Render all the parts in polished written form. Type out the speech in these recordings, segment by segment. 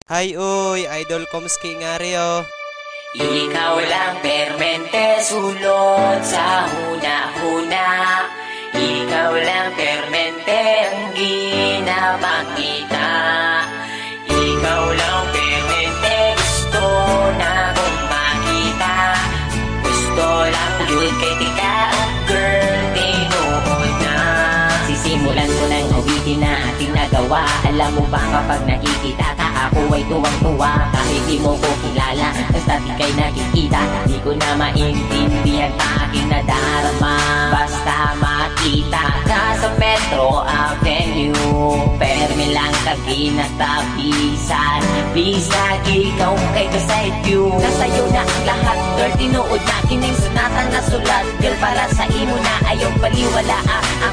Hay uy, idol Komski nga rin. Ikaw lang permente sulot sa huna-huna. Ikaw lang permente ang ginapakita. Ikaw lang permente gusto na kong makita. Gusto lang yun kay tika girl, tinuod na. Sisimulan ko ng awitin na ating nagawa. Alam mo ba kapag nakikita ka ako ay tuwang-tuwa. Kahit di mo ko kilala, basta di kay nakikita. Di ko na maintindihan pa aking nadarama. Basta makita ka sa Metro Avenue, permi lang kaginatapisan. Please lagi ikaw kay ka side view. Nasa'yo na ang lahat girl, tinuod na kining sunatan na sulat. Girl para sa imo na ayaw paliwala.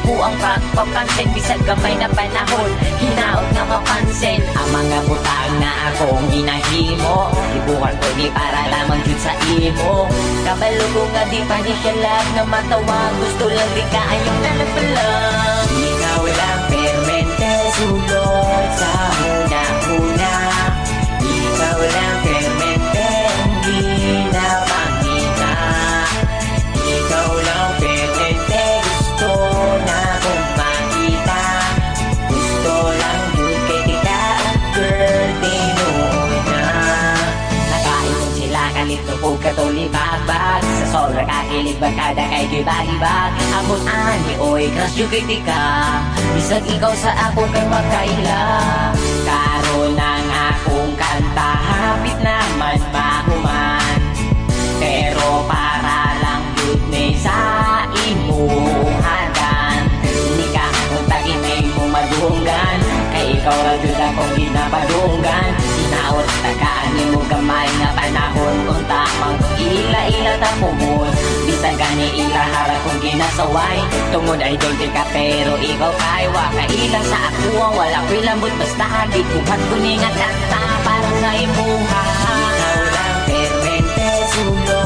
Ako ang pagpapansin bisag gamay na panahon. Hinaot nga mapansin ang mga butang na akong ginahimo. Ibukan ko di para lamang yun sa imo. Kabalo ko nga di pa di siya lag na matawa. Gusto lang di ka ayaw na nagpalang. Ikaw lang permente sulot sa huna-huna. Ikaw lang permente ang ginapakita. Ikaw lang permente gusto na kong makita. Gusto lang yun kay tika girl, tinuod na. Nakaipon sila kalito po katulibag-bag. Sa sobra kakilig bagkada kay gibag-ibag. Amon ani oy crush yung kay tika. Bisag ikaw sa ako kay makaila. Karon ang akong kanta hapit naman mahuman. Pero para lang yun ni sa imuhadan. Hindi ka untagin ay mo madunggan. Kay ikaw ra jud akong ginapadunggan. Sinaot tagaan mo gamay nga panahon. Kung tamang ila-ila tapumon. Bisag gani ila hara kong ginasaway. Tungod idol di ka pero ikaw kay wa kaila sa ako. Wala ko'y lambot basta di kuhat ko ni nga kanta para sa imuha. Ikaw lang permente sulot